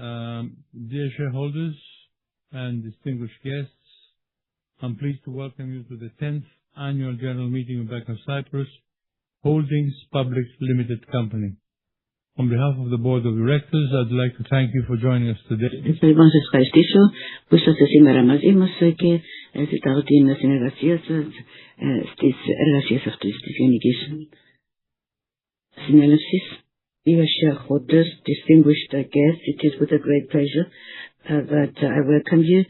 Dear shareholders and distinguished guests, I'm pleased to welcome you to the 10th Annual General Meeting of Bank of Cyprus Holdings Public Limited Company. On behalf of the Board of Directors, I'd like to thank you for joining us today. Θέλω να σας ευχαριστήσω που είσαστε σήμερα μαζί μας και ζητάω την συνεργασία σας στις εργασίες αυτής της Γενικής Συνέλευσης. Dear shareholders, distinguished guests, it is with a great pleasure that I welcome you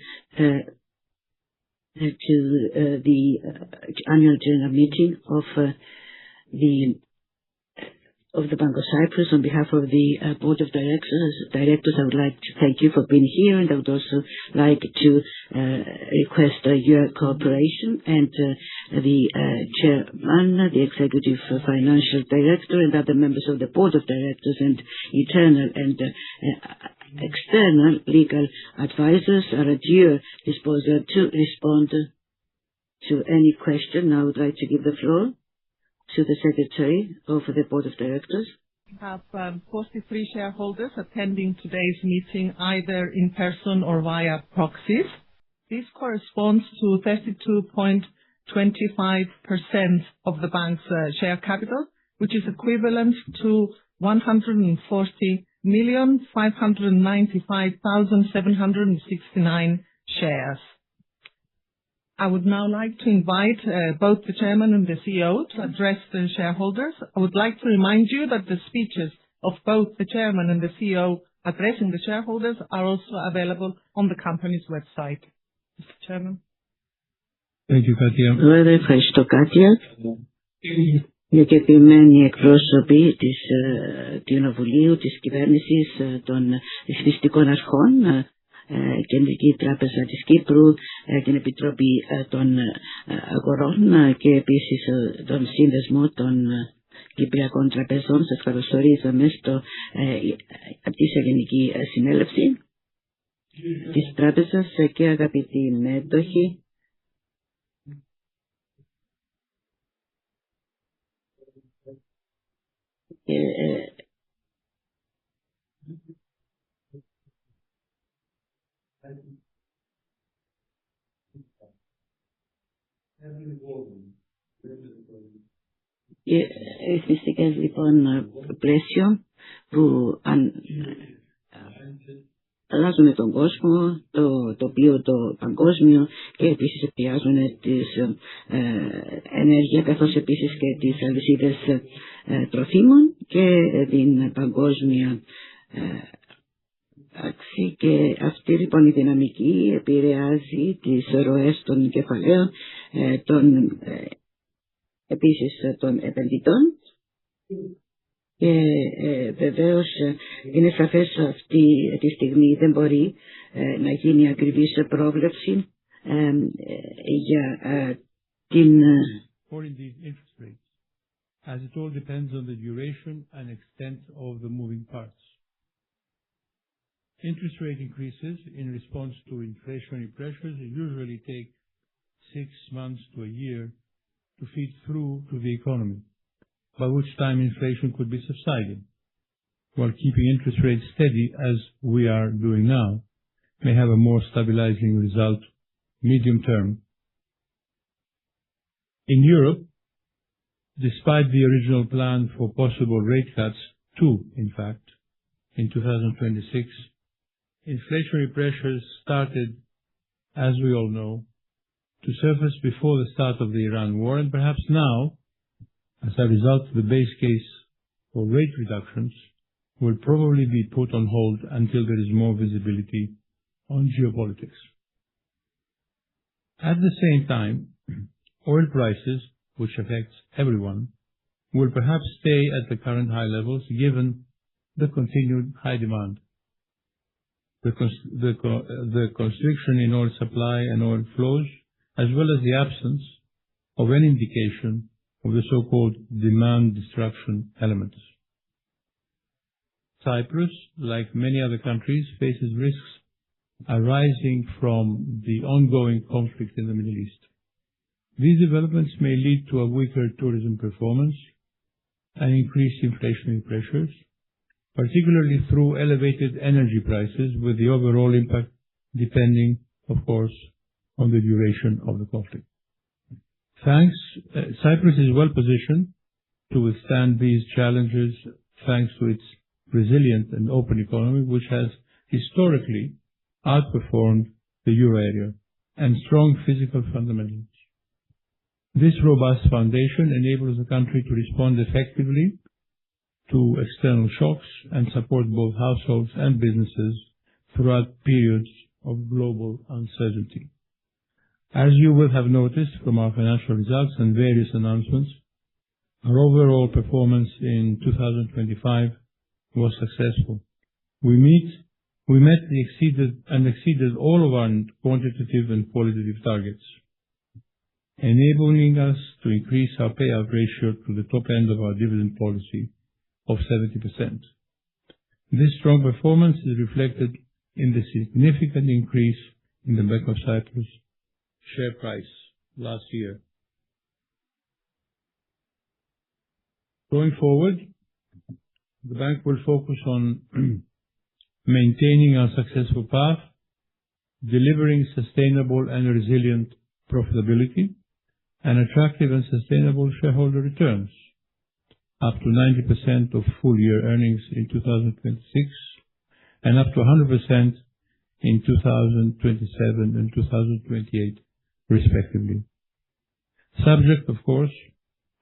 to the annual general meeting of the Bank of Cyprus. On behalf of the Board of Directors, I would like to thank you for being here, and I would also like to request your cooperation and the Chairman, the Executive Financial Director, and other members of the Board of Directors and internal and external legal advisors are at your disposal to respond to any question. Now I would like to give the floor to the Secretary of the Board of Directors. We have 43 shareholders attending today's meeting either in person or via proxies. This corresponds to 32.25% of the bank's share capital, which is equivalent to 140,595,769 shares. I would now like to invite both the Chairman and the CEO to address the shareholders. I would like to remind you that the speeches of both the Chairman and the CEO addressing the shareholders are also available on the company's website. Mr. Chairman. Thank you, Katia. Πρόεδρε, ευχαριστώ, Κάτια. Διακεκριμένοι εκπρόσωποι της Κοινοβουλίου, της Κυβέρνησης, των ρυθμιστικών αρχών, Κεντρική Τράπεζα της Κύπρου, την Επιτροπή των Αγορών και επίσης τον Σύνδεσμο των Κυπριακών Τραπεζών. Σας καλωσορίζαμε από τη Γενική Συνέλευση της Τράπεζας και αγαπητοί μέτοχοι. Ρυθμιστικές λοιπόν πλαίσιο που αλλάζουν τον κόσμο, το τοπίο το παγκόσμιο και επίσης επηρεάζουν τις ενέργεια καθώς επίσης και τις αλυσίδες τροφίμων και την παγκόσμια τάξη. Και αυτή λοιπόν η δυναμική επηρεάζει τις ροές των κεφαλαίων, επίσης των επενδυτών και βεβαίως είναι σαφές αυτή τη στιγμή δεν μπορεί να γίνει ακριβής πρόβλεψη για την as it all depends on the duration and extent of the moving parts. Interest rate increases in response to inflationary pressures usually take 6 months to a year to feed through to the economy, by which time inflation could be subsiding, while keeping interest rates steady as we are doing now may have a more stabilizing result medium term. In Europe, despite the original plan for possible rate cuts, 2 in fact, in 2026, inflationary pressures started, as we all know, to surface before the start of the Iran war, and perhaps now, as a result, the base case for rate reductions will probably be put on hold until there is more visibility on geopolitics. At the same time, oil prices, which affects everyone, will perhaps stay at the current high levels given the continued high demand. The constriction in oil supply and oil flows, as well as the absence of any indication of the so-called demand destruction elements. Cyprus, like many other countries, faces risks arising from the ongoing conflict in the Middle East. These developments may lead to a weaker tourism performance and increased inflationary pressures, particularly through elevated energy prices, with the overall impact depending, of course, on the duration of the conflict. Cyprus is well positioned to withstand these challenges thanks to its resilient and open economy, which has historically outperformed the euro area, and strong physical fundamentals. This robust foundation enables the country to respond effectively to external shocks and support both households and businesses throughout periods of global uncertainty. As you will have noticed from our financial results and various announcements, our overall performance in 2025 was successful. We met and exceeded all of our quantitative and qualitative targets, enabling us to increase our payout ratio to the top end of our dividend policy of 70%. This strong performance is reflected in the significant increase in the Bank of Cyprus share price last year. Going forward, the bank will focus on maintaining our successful path, delivering sustainable and resilient profitability, and attractive and sustainable shareholder returns, up to 90% of full-year earnings in 2026, and up to 100% in 2027 and 2028, respectively. Subject, of course,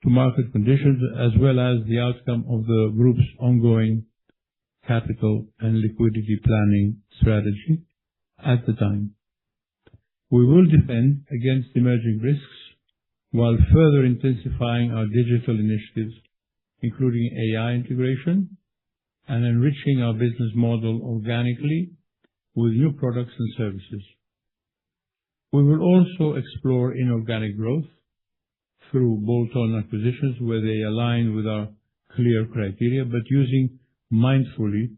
to market conditions as well as the outcome of the group's ongoing capital and liquidity planning strategy at the time. We will defend against emerging risks while further intensifying our digital initiatives, including AI integration, and enriching our business model organically with new products and services. We will also explore inorganic growth through bolt-on acquisitions where they align with our clear criteria, but using mindfully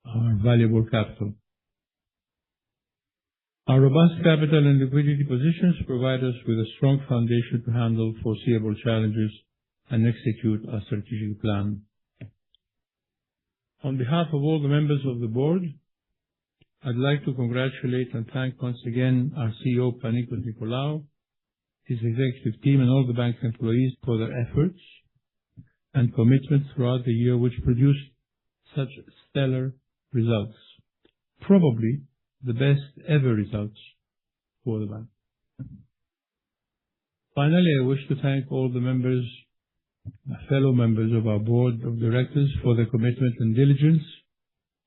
our valuable capital. Our robust capital and liquidity positions provide us with a strong foundation to handle foreseeable challenges and execute our strategic plan. On behalf of all the members of the board, I'd like to congratulate and thank once again our CEO, Panicos Nicolaou, his executive team, and all the bank's employees for their efforts and commitment throughout the year, which produced such stellar results. Probably the best ever results for the bank. Finally, I wish to thank all the fellow members of our board of directors for their commitment and diligence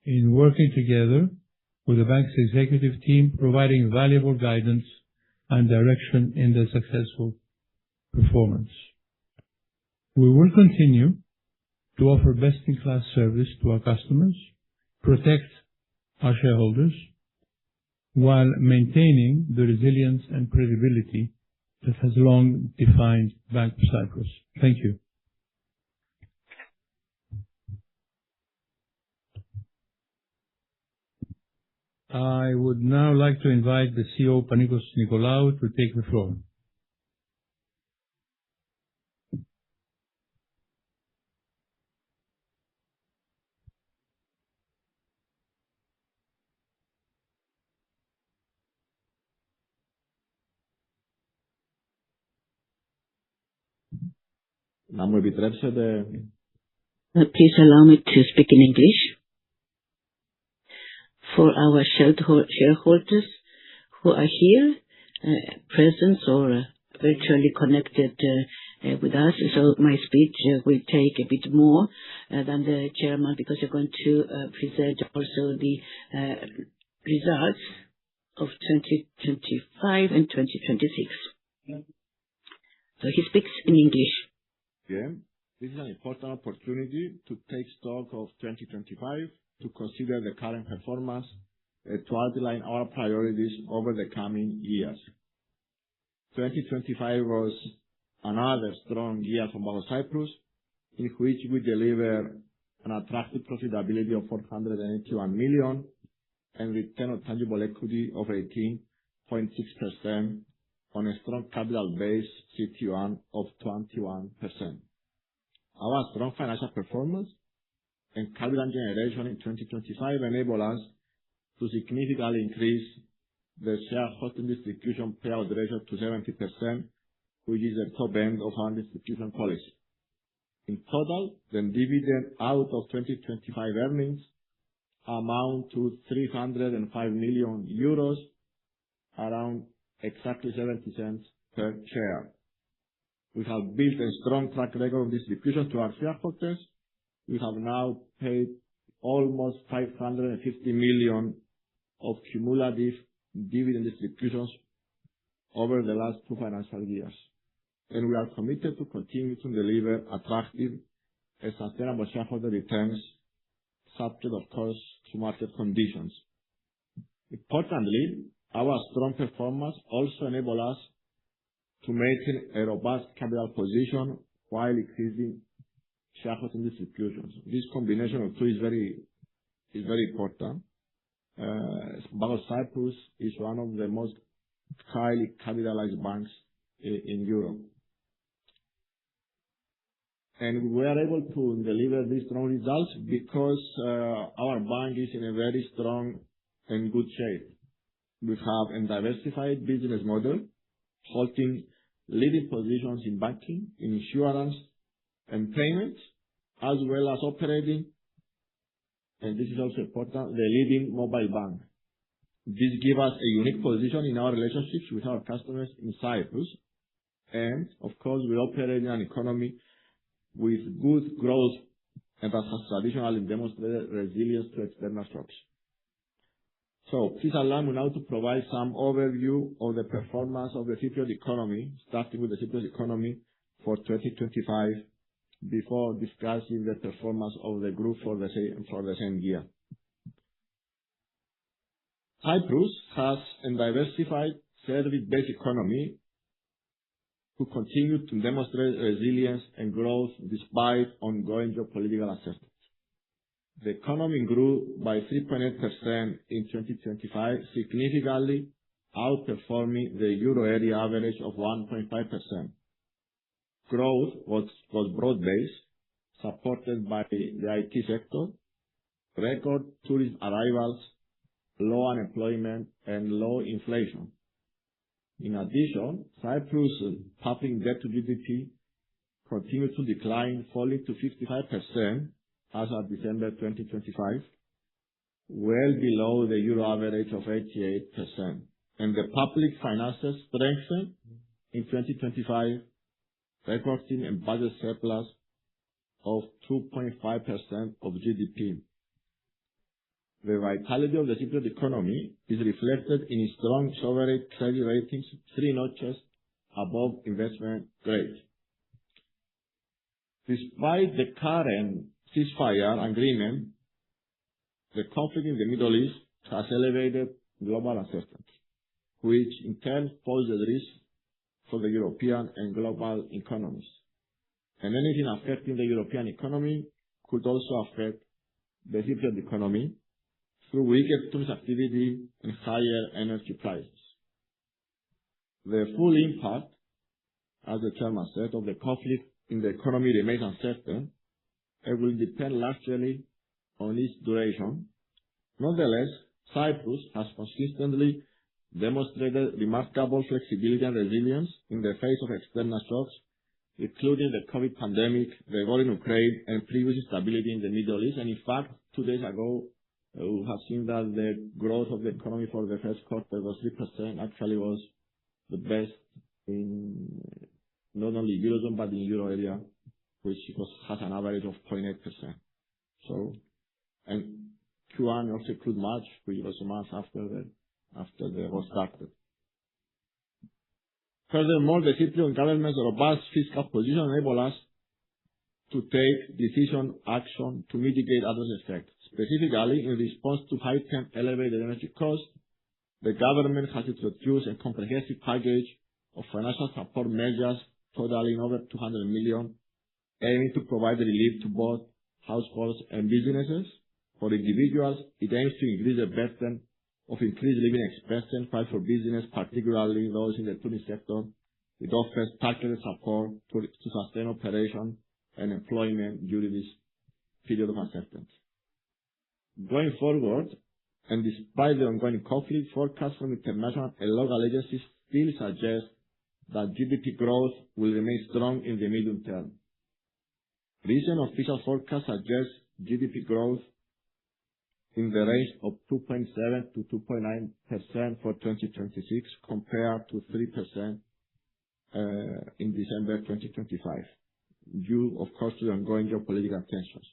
in working together with the bank's executive team, providing valuable guidance and direction in their successful performance. We will continue to offer best-in-class service to our customers, protect our shareholders, while maintaining the resilience and credibility that has long defined Bank of Cyprus. Thank you. I would now like to invite the CEO, Panicos Nicolaou, to take the floor. Please allow me to speak in English. For our shareholders who are here, present or virtually connected with us, so my speech will take a bit more than the chairman, because you're going to present also the results of 2025 and 2026. So he speaks in English. Yeah. This is an important opportunity to take stock of 2025, to consider the current performance, to outline our priorities over the coming years. 2025 was another strong year for Bank of Cyprus, in which we deliver an attractive profitability of 481 million and return on tangible equity of 18.6% on a strong capital base CET1 of 21%. Our strong financial performance and capital generation in 2025 enable us to significantly increase the shareholder distribution payout ratio to 70%, which is the top end of our distribution policy. In total, the dividend out of 2025 earnings amount to 305 million euros, around exactly 70 cents per share. We have built a strong track record of distribution to our shareholders. We have now paid almost 550 million of cumulative dividend distributions over the last 2 financial years, and we are committed to continue to deliver attractive and sustainable shareholder returns, subject, of course, to market conditions. Importantly, our strong performance also enable us to maintain a robust capital position while increasing shareholder distributions. This combination of two is very important. Bank of Cyprus is one of the most highly capitalized banks in Europe. And we are able to deliver these strong results because our bank is in a very strong and good shape. We have a diversified business model, holding leading positions in banking, insurance, and payments, as well as operating, and this is also important, the leading mobile bank. This gives us a unique position in our relationships with our customers in Cyprus, and of course, we operate in an economy with good growth and that has traditionally demonstrated resilience to external shocks. So please allow me now to provide some overview of the performance of the Cypriot economy, starting with the Cypriot economy for 2025, before discussing the performance of the group for the same year. Cyprus has a diversified service-based economy who continue to demonstrate resilience and growth despite ongoing geopolitical uncertainty. The economy grew by 3.8% in 2025, significantly outperforming the euro area average of 1.5%. Growth was broad-based, supported by the IT sector, record tourist arrivals, low unemployment, and low inflation. In addition, Cyprus' public debt to GDP continued to decline, falling to 55% as of December 2025, well below the euro average of 88%. And the public finances strengthened in 2025, recording a budget surplus of 2.5% of GDP. The vitality of the Cypriot economy is reflected in strong sovereign credit ratings, 3 notches above investment grade. Despite the current ceasefire agreement, the conflict in the Middle East has elevated global uncertainty, which in turn poses risk for the European and global economies. And anything affecting the European economy could also affect the Cypriot economy through weaker tourist activity and higher energy prices. The full impact, as the chairman said, of the conflict in the economy remains uncertain and will depend largely on its duration. Nonetheless, Cyprus has consistently demonstrated remarkable flexibility and resilience in the face of external shocks, including the COVID pandemic, the war in Ukraine, and previous instability in the Middle East. And in fact, 2 days ago, we have seen that the growth of the economy for the first quarter was 3%, actually was the best in not only Eurozone but in Euro area, which has an average of 0.8%. So, and Q1 also include March, which was a month after the war started. Furthermore, the Cypriot government's robust fiscal position enable us to take decision action to mitigate adverse effects. Specifically, in response to heightened elevated energy costs, the government has introduced a comprehensive package of financial support measures totaling over 200 million, aiming to provide relief to both households and businesses. For individuals, it aims to increase the burden of increased living expenses, while for business, particularly those in the tourism sector, it offers targeted support to sustain operation and employment during this period of uncertainty. Going forward, and despite the ongoing conflict, forecasts from international and local agencies still suggest that GDP growth will remain strong in the medium term. Recent official forecasts suggest GDP growth in the range of 2.7 to 2.9% for 2026, compared to 3% in December 2025, due, of course, to the ongoing geopolitical tensions.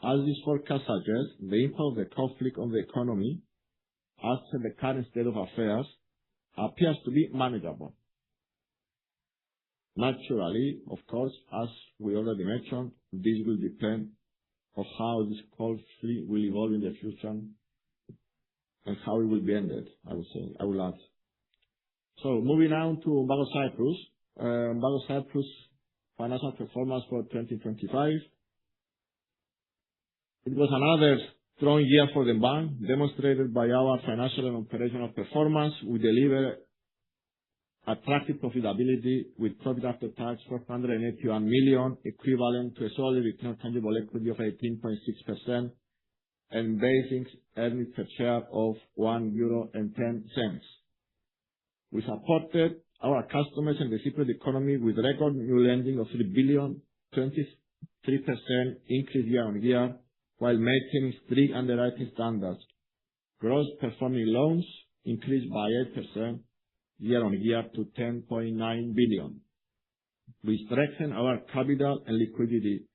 As this forecast suggests, the impact of the conflict on the economy, as per the current state of affairs, appears to be manageable. Naturally, of course, as we already mentioned, this will depend on how this conflict will evolve in the future and how it will be ended, I will add. So moving on to Bank of Cyprus. Bank of Cyprus financial performance for 2025. It was another strong year for the bank, demonstrated by our financial and operational performance. We delivered attractive profitability with profit after tax 481 million, equivalent to a solid return on tangible equity of 18.6%, and basic earnings per share of €1.10. We supported our customers and the Cypriot economy with record new lending of 3 billion, 23% increase year-on-year, while maintaining strict underwriting standards. Gross performing loans increased by 8% year-on-year to 10.9 billion. We strengthened our capital and liquidity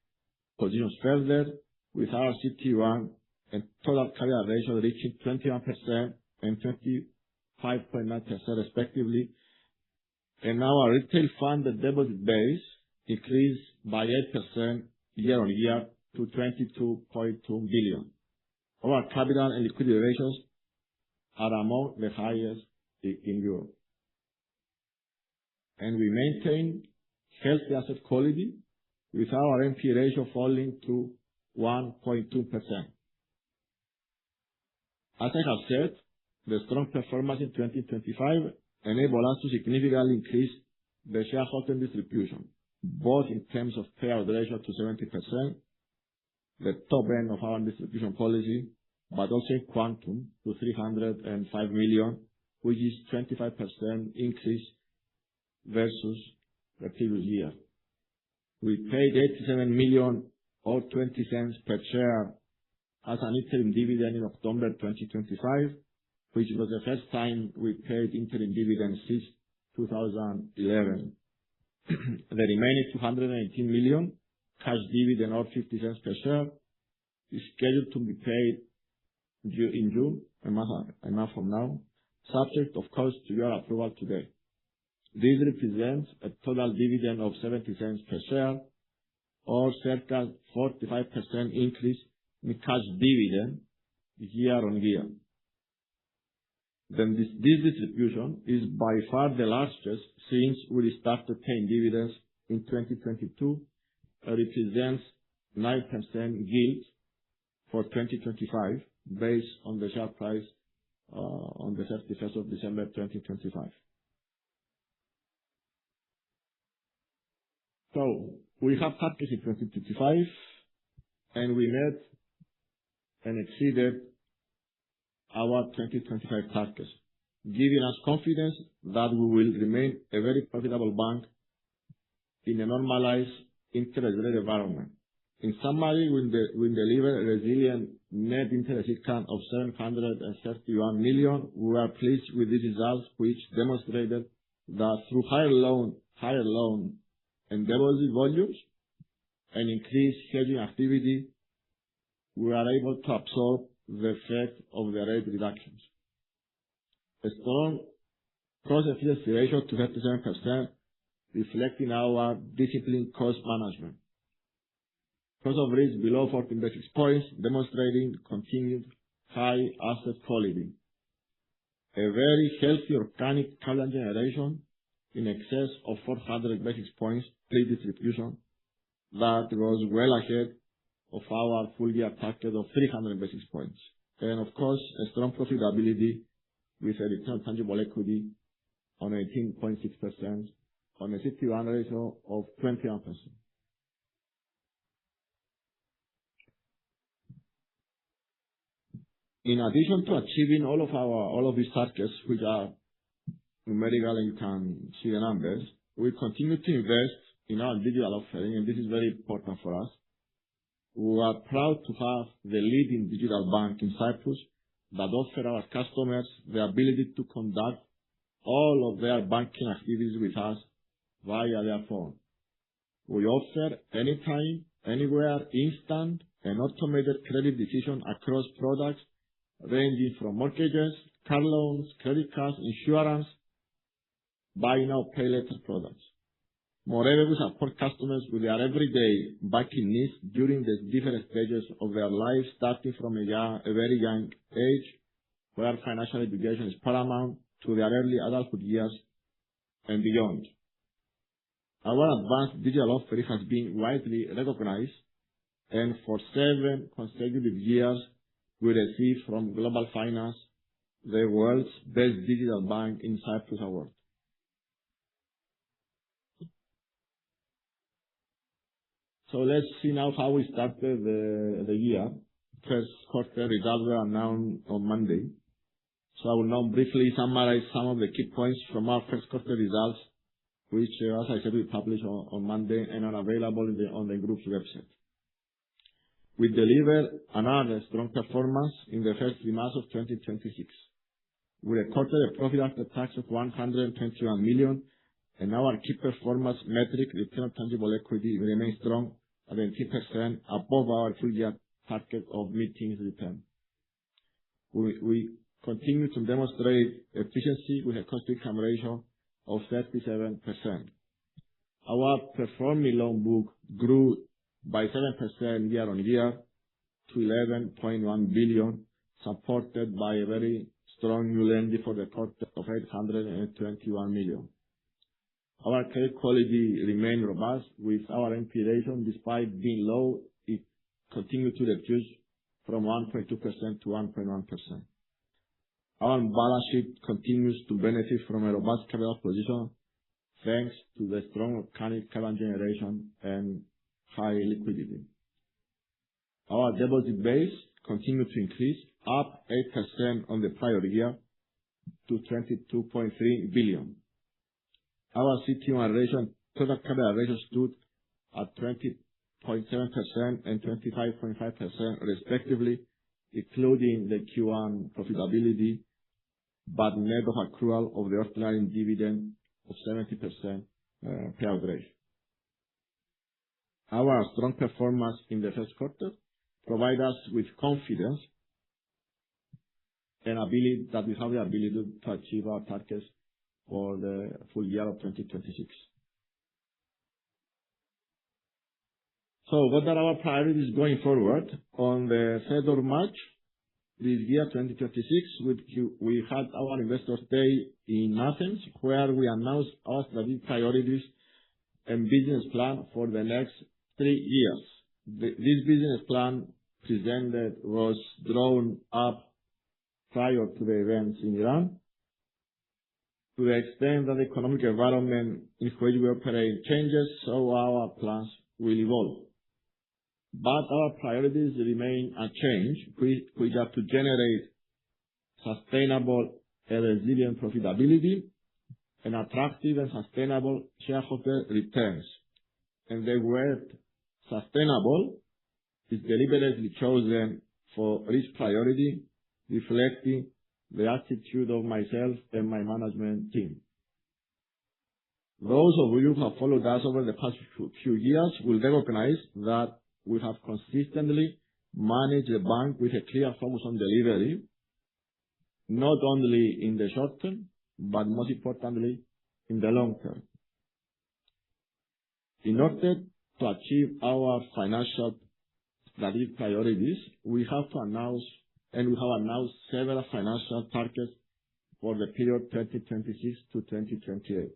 positions further, with our CET1 and total capital ratio reaching 21% and 25.9% respectively, and our retail funded deposit base increased by 8% year-on-year to 22.2 billion. Our capital and liquidity ratios are among the highest in Europe. And we maintain healthy asset quality, with our NPE ratio falling to 1.2%. As I have said, the strong performance in 2025 enabled us to significantly increase the shareholder distribution, both in terms of payout ratio to 70%, the top end of our distribution policy, but also in quantum to 305 million, which is 25% increase versus the previous year. We paid 87 million or 20 cents per share as an interim dividend in October 2025, which was the first time we paid interim dividends since 2011. The remaining 218 million cash dividend or 50 cents per share is scheduled to be paid in June, a month from now, subject of course to your approval today. This represents a total dividend of 70 cents per share, or circa 45% increase in cash dividend year-on-year. Then this distribution is by far the largest since we started paying dividends in 2022. Represents 9% yield for 2025, based on the share price on the 31st of December 2025. So we have targets in 2025, and we met and exceeded our 2025 targets, giving us confidence that we will remain a very profitable bank in a normalized interest rate environment. In summary, we deliver a resilient net interest income of 731 million. We are pleased with these results, which demonstrated that through higher loan and deposit volumes and increased hedging activity, we are able to absorb the effect of the rate reductions. A strong cost efficiency ratio to 37%, reflecting our disciplined cost management. Cost of risk below 14 basis points, demonstrating continued high asset quality. A very healthy organic capital generation in excess of 400 basis points pre-distribution, that was well ahead of our full year target of 300 basis points. And of course, a strong profitability with a return on tangible equity on 18.6%, on a CET1 ratio of 21%. In addition to achieving all of these targets, which are numerical and you can see the numbers, we continue to invest in our digital offering, and this is very important for us. We are proud to have the leading digital bank in Cyprus that offer our customers the ability to conduct all of their banking activities with us via their phone. We offer anytime, anywhere, instant and automated credit decision across products ranging from mortgages, car loans, credit cards, insurance, buy now, pay later products. Moreover, we support customers with their everyday banking needs during the different stages of their lives, starting from a very young age, where financial education is paramount, to their early adulthood years and beyond. Our advanced digital offering has been widely recognized, and for 7 consecutive years, we received from Global Finance the world's best digital bank in Cyprus award. So let's see now how we started the year. First quarter results were announced on Monday. So I will now briefly summarize some of the key points from our first quarter results, which, as I said, we published on Monday and are available on the group's website. We delivered another strong performance in the first 3 months of 2026. We recorded a profit after tax of 121 million, and our key performance metric, return on tangible equity, remains strong at 18% above our full year target of mid-teens return. We continue to demonstrate efficiency with a cost-to-income ratio of 37%. Our performing loan book grew by 7% year-on-year to 11.1 billion, supported by a very strong new lending for the quarter of 821 million. Our credit quality remained robust, with our NPE ratio, despite being low, it continued to reduce from 1.2% to 1.1%. Our balance sheet continues to benefit from a robust capital position, thanks to the strong organic capital generation and high liquidity. Our deposit base continued to increase, up 8% on the prior year to 22.3 billion. Our CET1 ratio and total capital ratio stood at 20.7% and 25.5% respectively, including the Q1 profitability, but net of accrual of the ordinary dividend of 70% payout ratio. Our strong performance in the first quarter provide us with confidence and ability that we have the ability to achieve our targets for the full year of 2026. So what are our priorities going forward? On the 3rd of March this year, 2026, we had our Investors Day in Athens, where we announced our strategic priorities and business plan for the next 3 years. This business plan presented was drawn up prior to the events in Iran. To the extent that the economic environment in which we operate changes, so our plans will evolve. But our priorities remain unchanged, which are to generate sustainable and resilient profitability and attractive and sustainable shareholder returns. And the word sustainable is deliberately chosen for each priority, reflecting the attitude of myself and my management team. Those of you who have followed us over the past few years will recognize that we have consistently managed the bank with a clear focus on delivery, not only in the short term, but most importantly, in the long term. In order to achieve our financial strategic priorities, we have announced several financial targets for the period 2026 to 2028.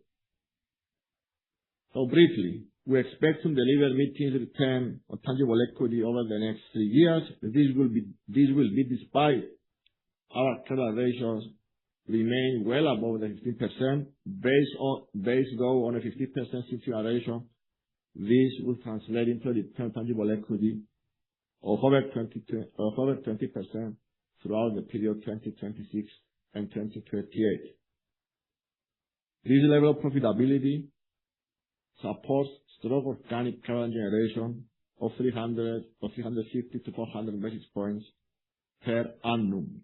So briefly, we expect to deliver mid-teens return on tangible equity over the next 3 years. This will be despite our capital ratios remain well above the 15%, based though on a 15% CET1 ratio. This will translate into a return on tangible equity of over 20% throughout the period 2026 and 2028. This level of profitability supports strong organic capital generation of 350 to 400 basis points per annum.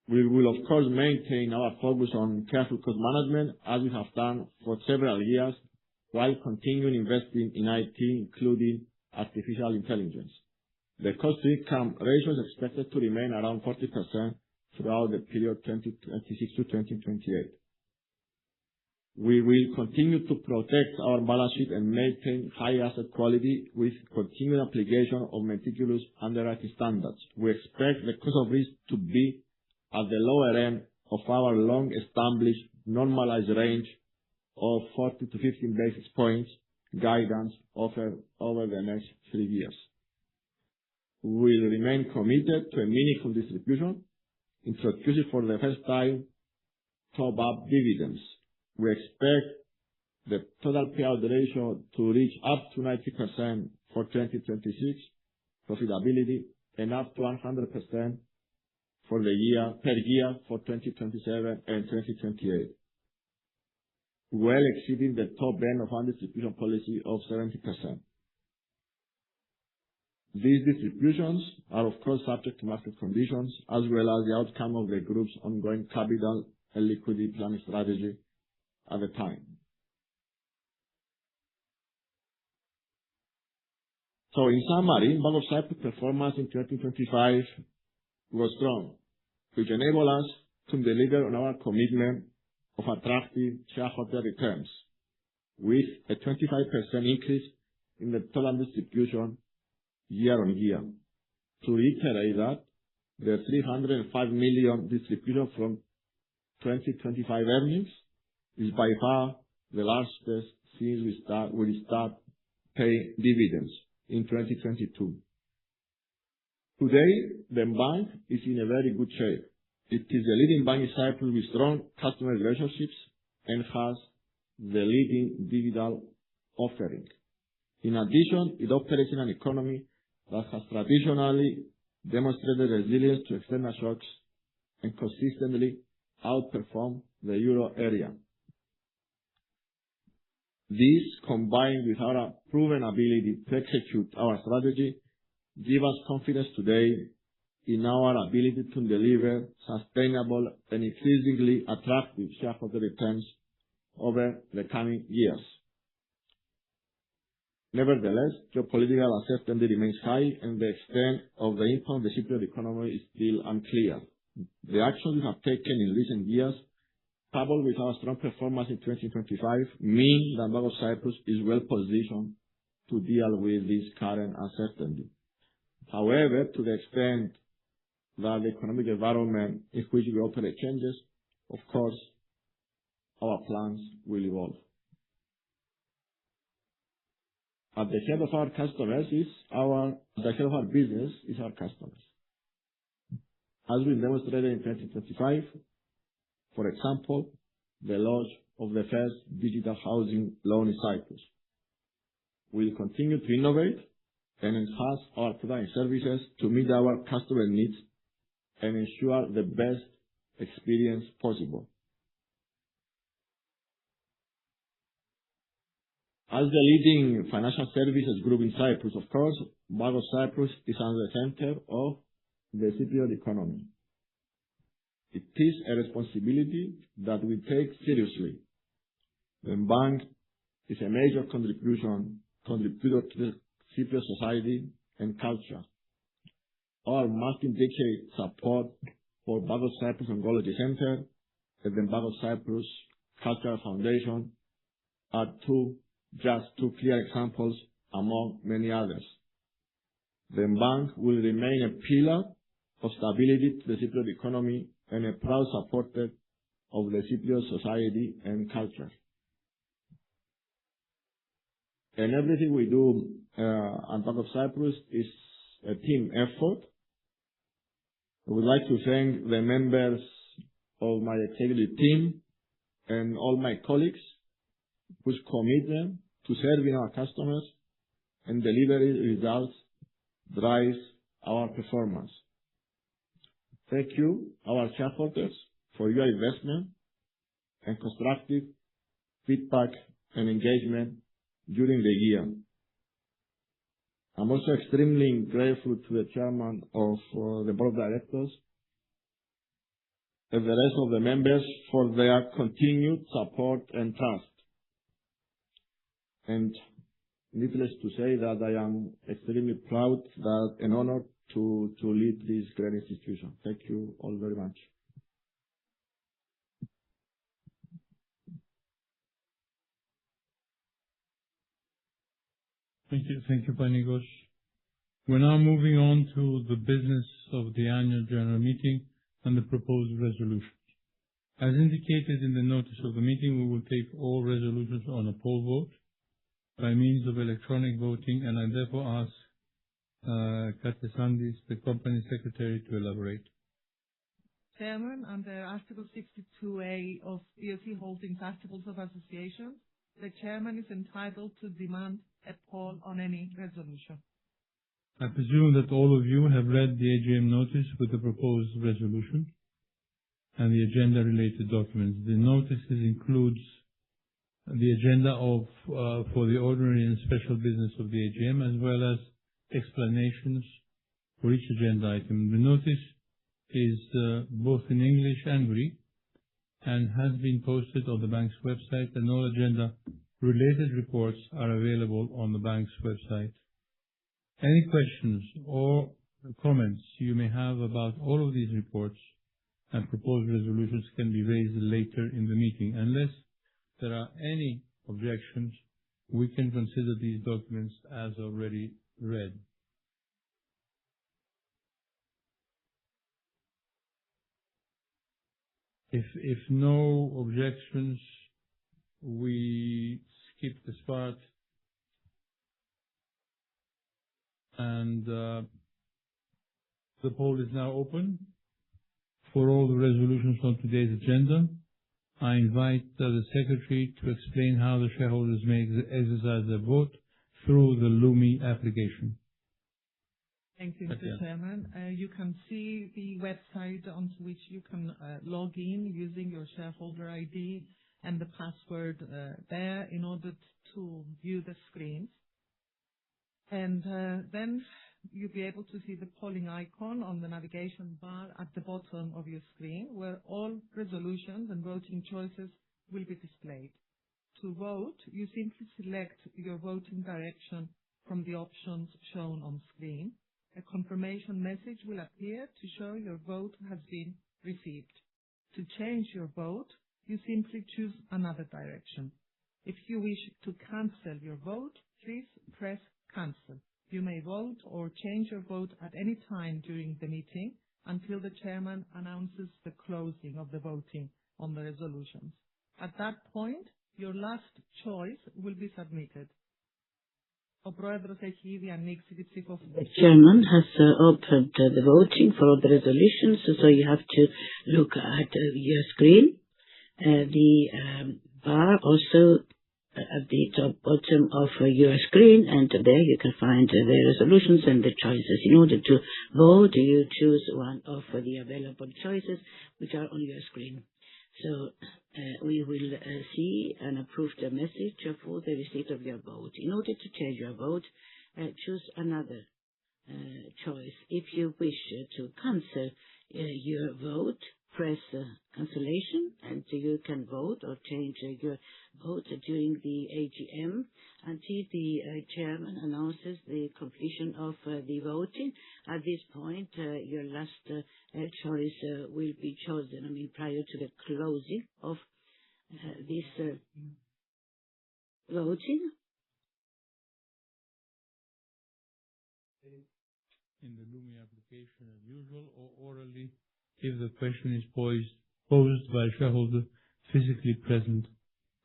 We will, of course, maintain our focus on careful cost management, as we have done for several years, while continuing investing in IT, including artificial intelligence. The cost-to-income ratio is expected to remain around 40% throughout the period 2026 to 2028. We will continue to protect our balance sheet and maintain high asset quality with continued application of meticulous underwriting standards. We expect the cost of risk to be at the lower end of our long-established normalized range of 40 to 15 basis points guidance over the next 3 years. We will remain committed to a meaningful distribution, introducing for the first time top-up dividends. We expect the total payout ratio to reach up to 90% for 2026 profitability and up to 100% per year for 2027 and 2028, well exceeding the top end of our distribution policy of 70%. These distributions are, of course, subject to market conditions as well as the outcome of the group's ongoing capital and liquidity planning strategy at the time. So, in summary, Bank of Cyprus performance in 2025 was strong, which enabled us to deliver on our commitment of attractive shareholder returns, with a 25% increase in the total distribution year on year. To reiterate that, the 305 million distribution from 2025 earnings is by far the largest since we start paying dividends in 2022. Today, the bank is in a very good shape. It is a leading bank in Cyprus with strong customer relationships and has the leading digital offering. In addition, it operates in an economy that has traditionally demonstrated resilience to external shocks and consistently outperformed the euro area. This, combined with our proven ability to execute our strategy, give us confidence today in our ability to deliver sustainable and increasingly attractive shareholder returns over the coming years. Nevertheless, geopolitical uncertainty remains high and the extent of the impact on the Cypriot economy is still unclear. The actions we have taken in recent years, coupled with our strong performance in 2025, mean that Bank of Cyprus is well positioned to deal with this current uncertainty. However, to the extent that the economic environment in which we operate changes, of course, our plans will evolve. At the head of our business is our customers. As we demonstrated in 2025, for example, the launch of the first digital housing loan in Cyprus. We will continue to innovate and enhance our product and services to meet our customer needs and ensure the best experience possible. As the leading financial services group in Cyprus, of course, Bank of Cyprus is at the center of the Cypriot economy. It is a responsibility that we take seriously. The bank is a major contributor to the Cypriot society and culture. Our multi-decade support for Bank of Cyprus Oncology Center and the Bank of Cyprus Cultural Foundation are just two clear examples among many others. The bank will remain a pillar of stability to the Cypriot economy and a proud supporter of the Cypriot society and culture. And everything we do at Bank of Cyprus is a team effort. I would like to thank the members of my executive team and all my colleagues whose commitment to serving our customers and delivering results drives our performance. Thank you, our shareholders, for your investment and constructive feedback and engagement during the year. I'm also extremely grateful to the Chairman of the Board of Directors and the rest of the members for their continued support and trust. And needless to say that I am extremely proud and honored to lead this great institution. Thank you all very much. Thank you, Panicos. We're now moving on to the business of the Annual General Meeting and the proposed resolutions. As indicated in the notice of the meeting, we will take all resolutions on a poll vote by means of electronic voting, and I therefore ask Katesandis, the Company Secretary, to elaborate. Chairman, under Article 62A of BOC Holdings Articles of Association, the Chairman is entitled to demand a poll on any resolution. I presume that all of you have read the AGM notice with the proposed resolution and the agenda-related documents. The notices includes the agenda for the ordinary and special business of the AGM, as well as explanations for each agenda item. The notice is both in English and Greek and has been posted on the bank's website, and all agenda-related reports are available on the bank's website. Any questions or comments you may have about all of these reports and proposed resolutions can be raised later in the meeting. Unless there are any objections, we can consider these documents as already read. If no objections, we skip this part, and the poll is now open for all the resolutions on today's agenda. I invite the Secretary to explain how the shareholders may exercise their vote through the Lumi application. Thank you, Mr. Chairman. You can see the website onto which you can log in using your shareholder ID and the password there in order to view the screens. And then you'll be able to see the polling icon on the navigation bar at the bottom of your screen, where all resolutions and voting choices will be displayed. To vote, you simply select your voting direction from the options shown on screen. A confirmation message will appear to show your vote has been received. To change your vote, you simply choose another direction. If you wish to cancel your vote, please press cancel. You may vote or change your vote at any time during the meeting until the Chairman announces the closing of the voting on the resolutions. At that point, your last choice will be submitted. The Chairman has opened the voting for all the resolutions, so you have to look at your screen. The bar also at the top bottom of your screen, and there you can find the resolutions and the choices. In order to vote, you choose one of the available choices which are on your screen. So we will see an approved message for the receipt of your vote. In order to change your vote, choose another choice. If you wish to cancel your vote, press cancellation, and you can vote or change your vote during the AGM until the Chairman announces the completion of the voting. At this point, your last choice will be chosen, prior to the closing of this voting. In the Lumi application as usual, or orally if the question is posed by a shareholder physically present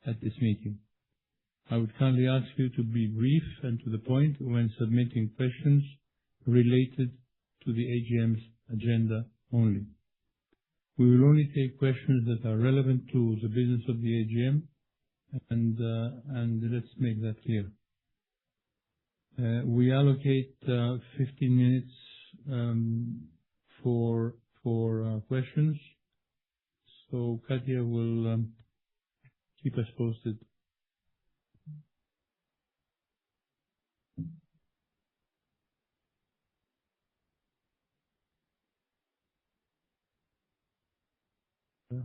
at this meeting. I would kindly ask you to be brief and to the point when submitting questions related to the AGM's agenda only. We will only take questions that are relevant to the business of the AGM, and let's make that clear. We allocate 15 minutes for questions. So Katia will keep us posted. Yeah.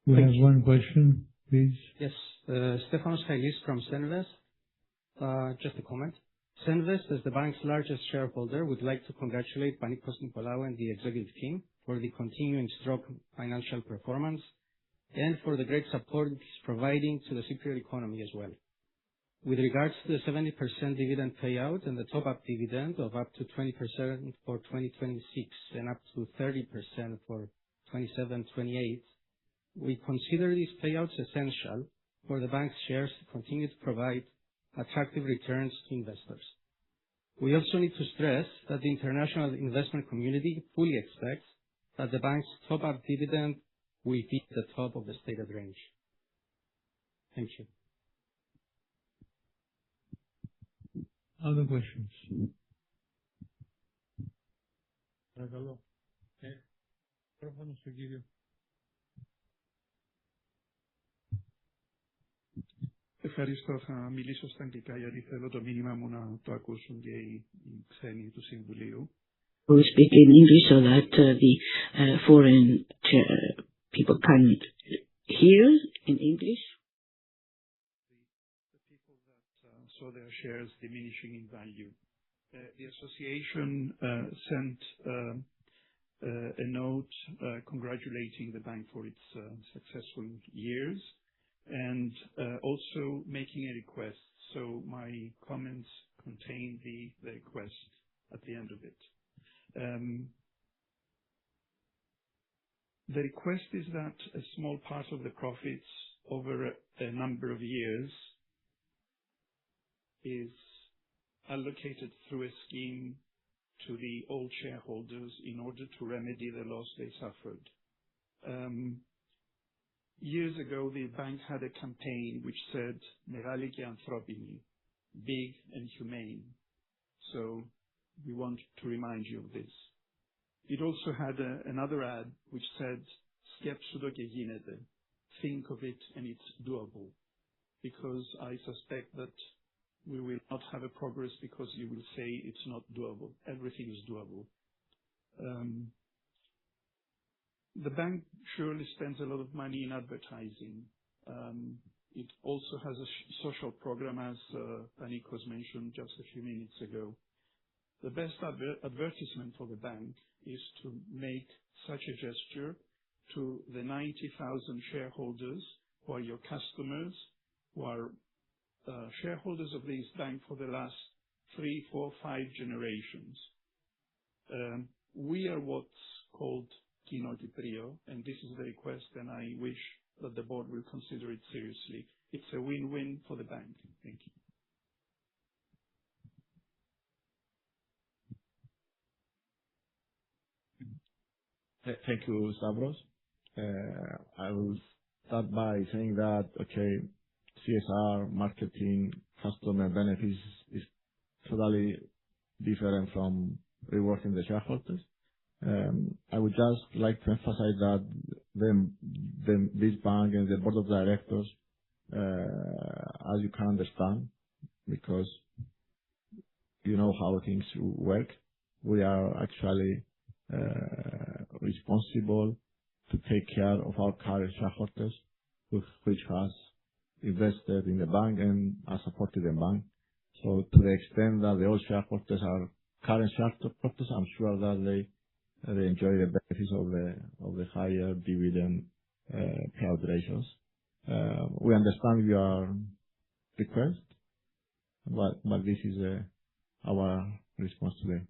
We have one question, please. Yes. Stefanos Hailis from Senvest. Just a comment. Senvest, as the bank's largest shareholder, would like to congratulate Panicos Nicolaou and the executive team for the continuing strong financial performance and for the great support it's providing to the Cypriot economy as well. With regards to the 70% dividend payout and the top-up dividend of up to 20% for 2026 and up to 30% for 27-28, we consider these payouts essential for the bank's shares to continue to provide attractive returns to investors. We also need to stress that the international investment community fully expects that the bank's top-up dividend will be at the top of the stated range. Thank you. Other questions? Παρακαλώ. Προφανώς το κύριο. Ευχαριστώ. Θα μιλήσω στα αγγλικά γιατί θέλω το μήνυμα μου να το ακούσουν και οι ξένοι του Συμβουλίου. We'll speak in English so that the foreign people can hear in English. The people that saw their shares diminishing in value. The association sent a note congratulating the bank for its successful years and also making a request. So my comments contain the request at the end of it. The request is that a small part of the profits over a number of years is allocated through a scheme to the old shareholders in order to remedy the loss they suffered. Years ago, the bank had a campaign which said, "Megali και ανθρώπινη," big and humane. So we want to remind you of this. It also had another ad which said, "Σκέψου το και γίνεται," think of it and it's doable. Because I suspect that we will not have a progress because you will say it's not doable. Everything is doable. The bank surely spends a lot of money in advertising. It also has a social program, as Panicos mentioned just a few minutes ago. The best advertisement for the bank is to make such a gesture to the 90,000 shareholders who are your customers, who are shareholders of this bank for the last 3, 4, 5 generations. We are what's called Kino Kyprio, and this is the request, and I wish that the board will consider it seriously. It's a win-win for the bank. Thank you. Thank you, Stavros. I will start by saying that, okay, CSR, marketing, customer benefits is totally different from rewarding the shareholders. I would just like to emphasize that this bank and the board of directors, as you can understand, because you know how things work, we are actually responsible to take care of our current shareholders, which has invested in the bank and has supported the bank. So to the extent that the old shareholders are current shareholders, I'm sure that they enjoy the benefits of the higher dividend payout ratios. We understand your request, but this is our response today.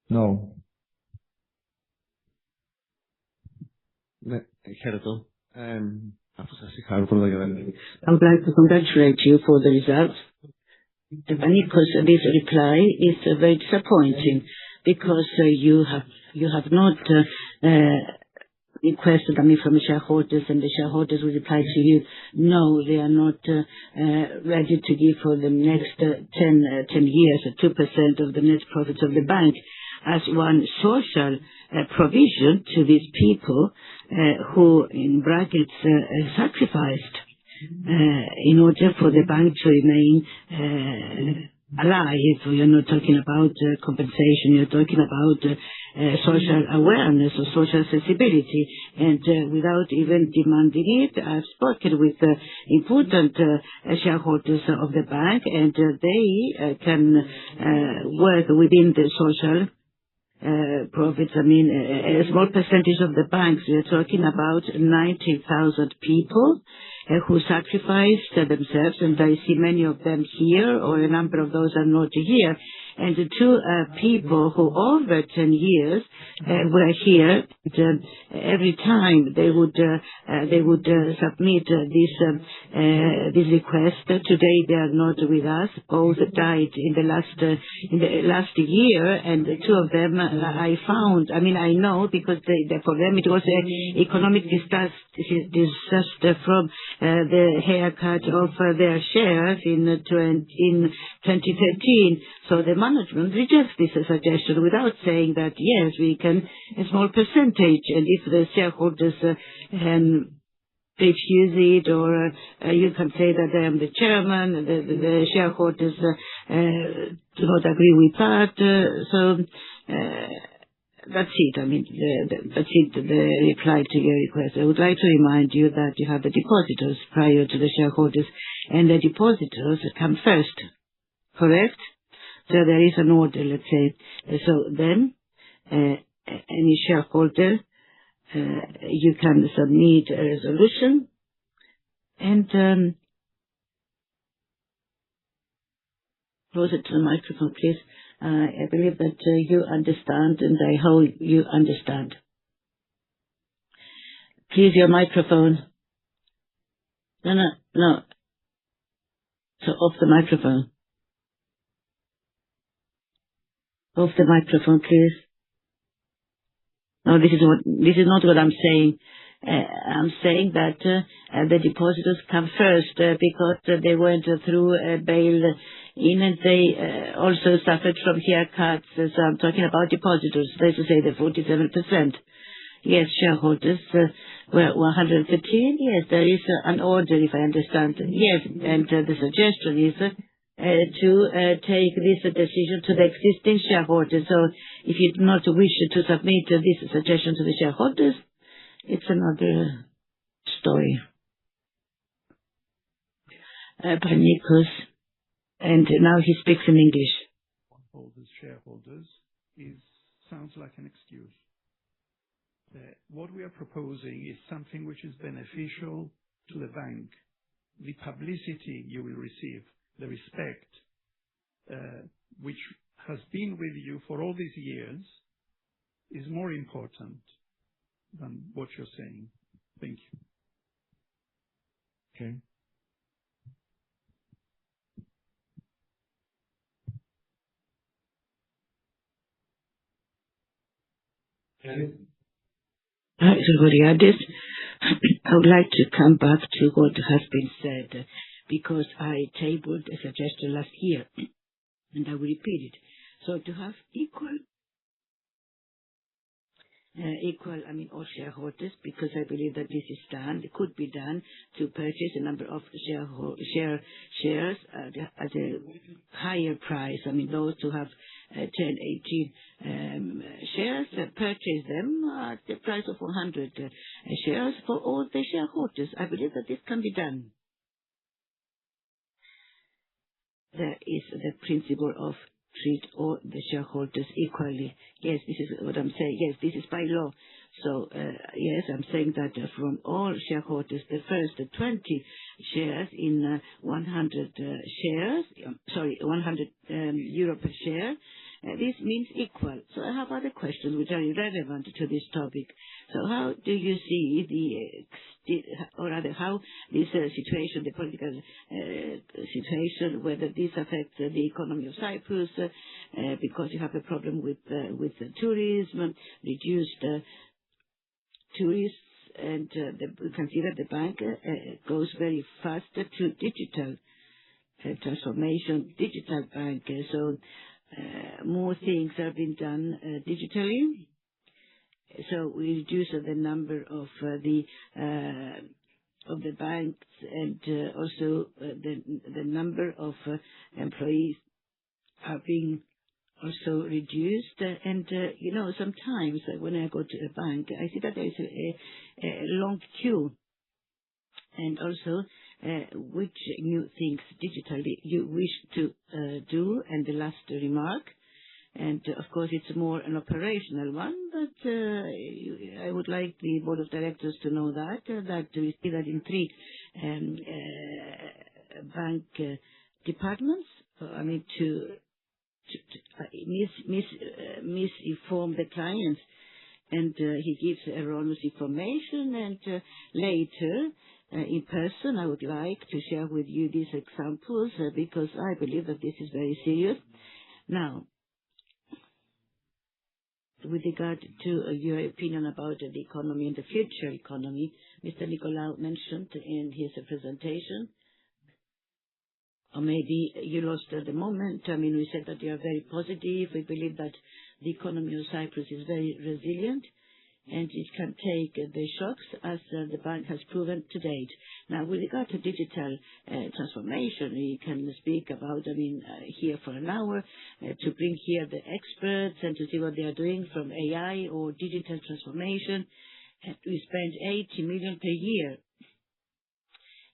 No. Χαίρετο. Αφού σας συγχαρώ πρώτα για τα I would like to congratulate you for the results. Panikos, this reply is very disappointing because you have not requested from the shareholders, and the shareholders will reply to you, no, they are not ready to give for the next 10 years 2% of the net profits of the bank as one social provision to these people who, in brackets, sacrificed in order for the bank to remain alive. You're not talking about compensation, you're talking about social awareness or social accessibility, and without even demanding it, I've spoken with important shareholders of the bank, and they can work within the social profits. I mean, a small percentage of the banks, we're talking about 90,000 people who sacrificed themselves, and I see many of them here, or a number of those are not here. And the two people who over 10 years were here, every time they would submit this request. Today they are not with us. Both died in the last year, and the two of them I found. I mean, I know because for them it was an economic disaster from the haircut of their shares in 2013. So the management rejects this suggestion without saying that yes, we can a small percentage, and if the shareholders refuse it, or you can say that I am the chairman, the shareholders do not agree with that. So that's it. I mean, that's it, the reply to your request. I would like to remind you that you have the depositors prior to the shareholders, and the depositors come first. Correct? So there is an order, let's say. So then, any shareholder, you can submit a resolution, and close it to the microphone, please. I believe that you understand, and I hope you understand. Please, your microphone. No. So off the microphone. Off the microphone, please. No, this is not what I'm saying. I'm saying that the depositors come first because they went through a bail-in, and they also suffered from haircuts. So I'm talking about depositors. Let's say the 47%. Yes, shareholders were 113. Yes, there is an order, if I understand. Yes, and the suggestion is to take this decision to the existing shareholders. So if you do not wish to submit this suggestion to the shareholders, it's another story. Panikos, and now he speaks in English. Shareholders sounds like an excuse. What we are proposing is something which is beneficial to the bank. The publicity you will receive, the respect which has been with you for all these years, is more important than what you're saying. Thank you. Okay. I would like to come back to what has been said, because I tabled a suggestion last year, and I will repeat it. So to have equal, all shareholders, because I believe that this is done, it could be done to purchase a number of shares at a higher price. Those who have 10, 18 shares, purchase them at the price of 100 shares for all the shareholders. I believe that this can be done. There is the principle of treat all the shareholders equally. Yes, this is what I'm saying. Yes, this is by law. So, yes, I'm saying that from all shareholders, the first 20 shares in 100 shares, 100 euro per share, this means equal. So I have other questions which are irrelevant to this topic. So how do you see or rather how this situation, the political situation, whether this affects the economy of Cyprus, because you have a problem with tourism, reduced tourists, and we can see that the bank goes very fast to digital transformation, digital bank. So more things are being done digitally. So we reduce the number of the banks, and also the number of employees are being also reduced. And sometimes when I go to a bank, I see that there is a long queue, and also which new things digitally you wish to do. And the last remark, and of course it's more an operational one, but I would like the board of directors to know that we see that in 3 bank departments, to misinform the clients, and he gives erroneous information, and later in person I would like to share with you these examples because I believe that this is very serious. Now, with regard to your opinion about the economy and the future economy, Mr. Nicolaou mentioned in his presentation, or maybe you lost the moment. We said that you are very positive. We believe that the economy of Cyprus is very resilient, and it can take the shocks, as the bank has proven to date. Now, with regard to digital transformation, we can speak about, here for an hour, to bring here the experts and to see what they are doing from AI or digital transformation. And we spend 80 million per year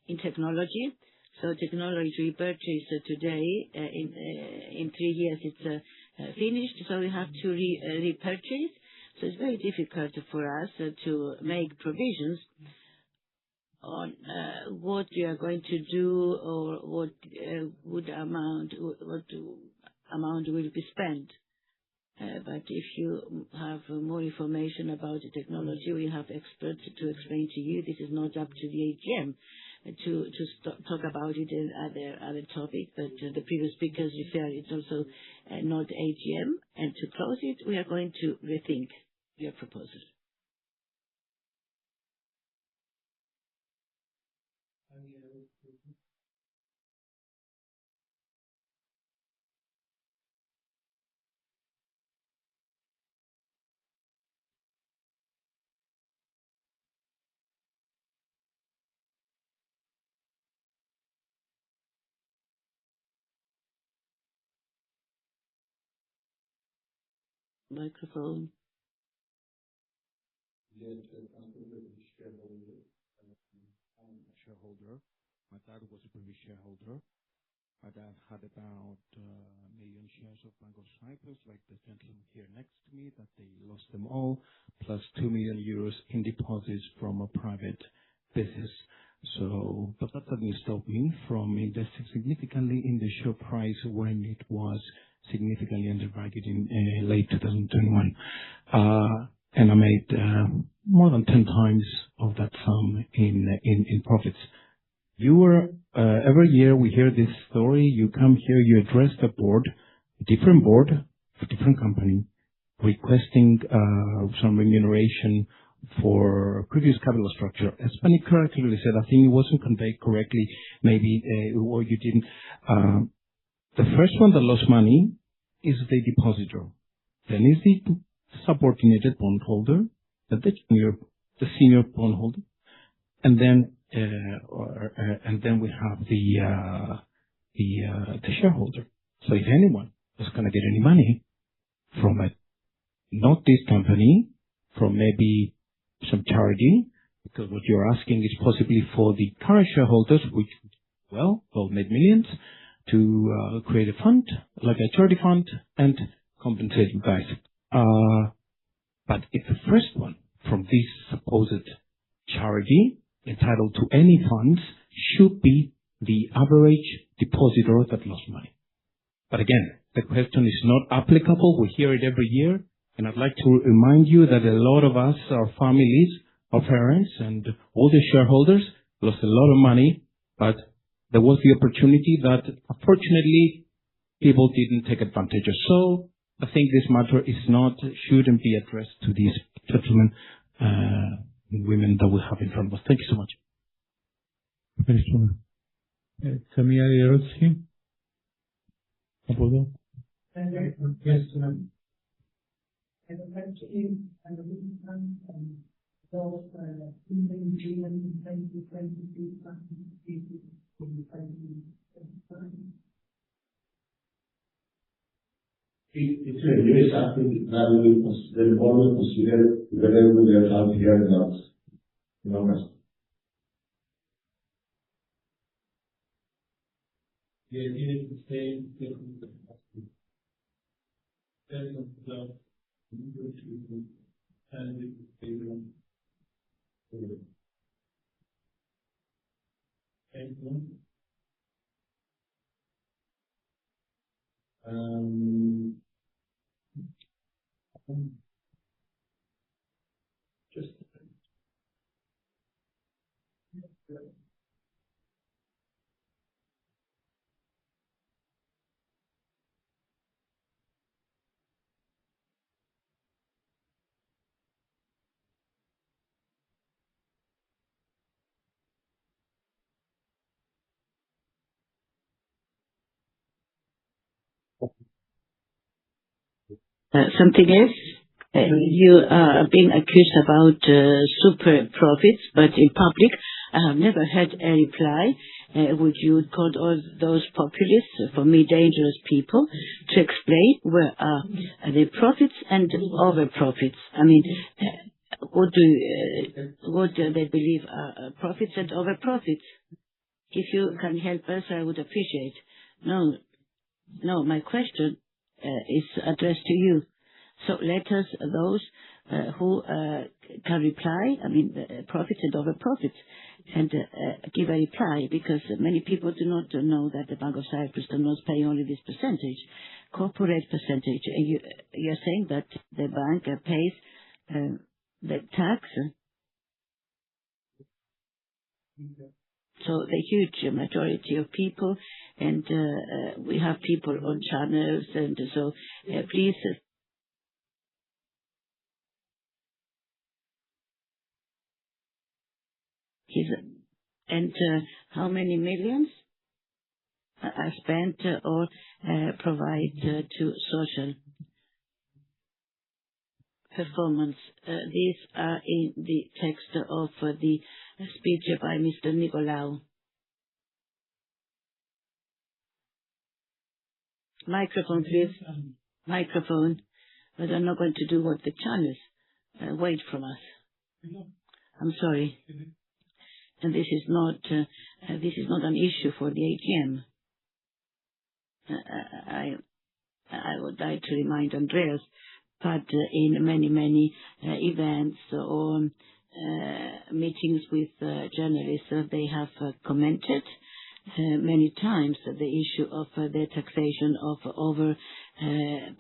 in technology. So technology we purchase today, in 3 years it's finished, so we have to repurchase. So it's very difficult for us to make provisions on what we are going to do, or what amount will be spent. But if you have more information about the technology, we have experts to explain to you. This is not up to the AGM to talk about it in other topic, but the previous speakers refer it's also not AGM. And to close it, we are going to rethink your proposal. Microphone. Yes, I'm a shareholder. I'm a shareholder. My dad was a previous shareholder. My dad had about 1 million shares of Bank of Cyprus, like the gentleman here next to me, that they lost them all, plus 2 million euros in deposits from a private business. So, but that doesn't stop me from investing significantly in the share price when it was significantly undervalued in late 2021. And I made more than 10 times of that sum in profits. Every year we hear this story. You come here, you address the board, a different board, a different company, requesting some remuneration for previous capital structure. As Pani correctly said, I think it wasn't conveyed correctly, maybe, or you didn't. The first one that lost money is the depositor. Then is the subordinated bondholder, the senior bondholder, and then we have the shareholder. So if anyone is going to get any money from it, not this company, from maybe some charity, because what you're asking is possibly for the current shareholders, which, well, made millions, to create a fund, like a charity fund, and compensate you guys. But if the first one from this supposed charity entitled to any funds should be the average depositor that lost money. But again, the question is not applicable. We hear it every year. And I'd like to remind you that a lot of us, our families, our parents, and all the shareholders lost a lot of money, but there was the opportunity that unfortunately people didn't take advantage of. So I think this matter shouldn't be addressed to these gentlemen and women that we have in front of us. Thank you so much. Ευχαριστούμε. Καμία άλλη ερώτηση από εδώ? It's really something that the board will consider whether we will have here in August. The idea is to stay just something else. You are being accused about super profits, but in public, I have never had a reply. Would you call all those populists, for me, dangerous people, to explain where are the profits and over profits? I mean, what do they believe are profits and over profits? If you can help us, I would appreciate. No, my question is addressed to you. So let us, those who can reply, I mean, profits and over profits, and give a reply, because many people do not know that the Bank of Cyprus does not pay only this percentage, corporate percentage. You're saying that the bank pays the tax. So the huge majority of people, and we have people on channels, and so please. And how many millions are spent or provide to social performance? These are in the text of the speech by Mr. Nicolaou. Microphone, please. Microphone. But I'm not going to do what the channels wait from us. I'm sorry. And this is not an issue for the AGM. I would like to remind Andreas, but in many events or meetings with journalists, they have commented many times the issue of the taxation of over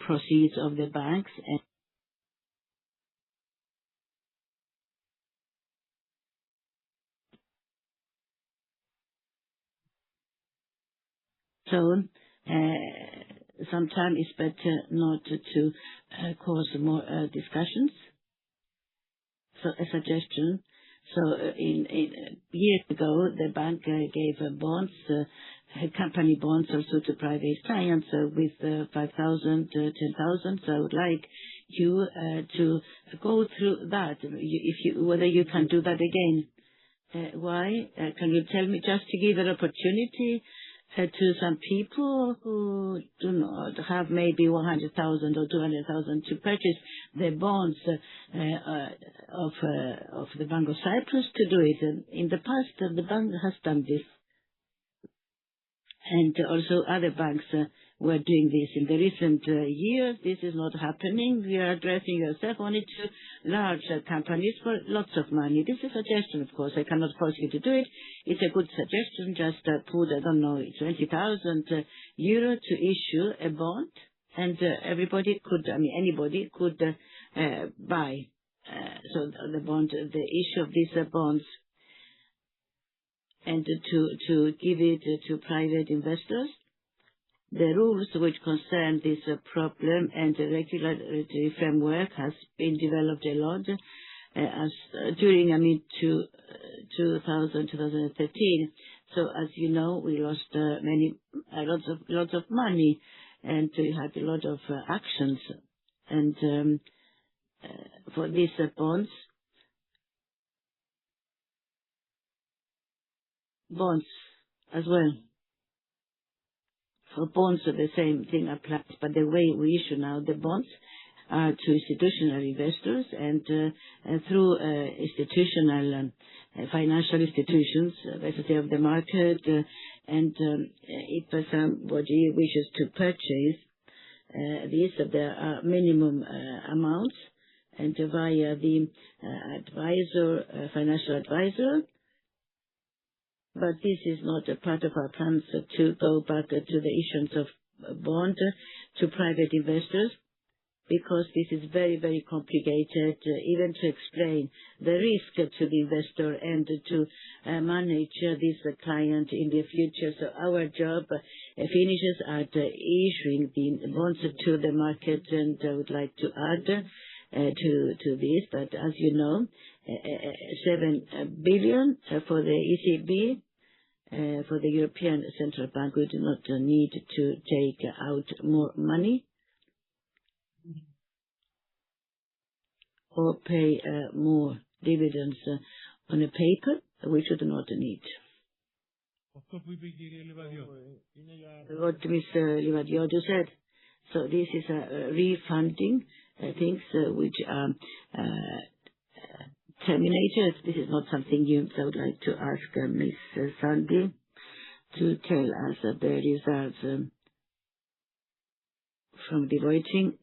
proceeds of the banks. So sometimes it's better not to cause more discussions. So a suggestion. So in years ago, the bank gave bonds, company bonds also to private clients with 5,000, 10,000. So I would like you to go through that. Whether you can do that again. Why? Can you tell me, just to give an opportunity to some people who do not have maybe 100,000 or 200,000 to purchase the bonds of the Bank of Cyprus to do it. In the past, the bank has done this. And also other banks were doing this. In the recent years, this is not happening. You are addressing yourself only to large companies for lots of money. This is a suggestion, of course. I cannot force you to do it. It's a good suggestion. Just put, I don't know, 20,000 euro to issue a bond and anybody could buy. So the issue of these bonds, and to give it to private investors. The rules which concern this problem and the regulatory framework has been developed a lot during 2013. So as you know, we lost lots of money, and we had a lot of actions. And for these bonds as well. For bonds, the same thing applies, but the way we issue now the bonds are to institutional investors and through institutional financial institutions, basically of the market, and if somebody wishes to purchase these, there are minimum amounts, and via the financial advisor. But this is not a part of our plans to go back to the issuance of bond to private investors, because this is very, very complicated, even to explain the risk to the investor and to manage this client in the future. So our job finishes at issuing the bonds to the market, and I would like to add to this that, as you know, 7 billion for the ECB, for the European Central Bank. We do not need to take out more money or pay more dividends on a paper, which we do not need. What Mr. Livadiotou said. So this is refunding things which are terminated. This is not something new. So I would like to ask Ms. Sandy to tell us the results from the voting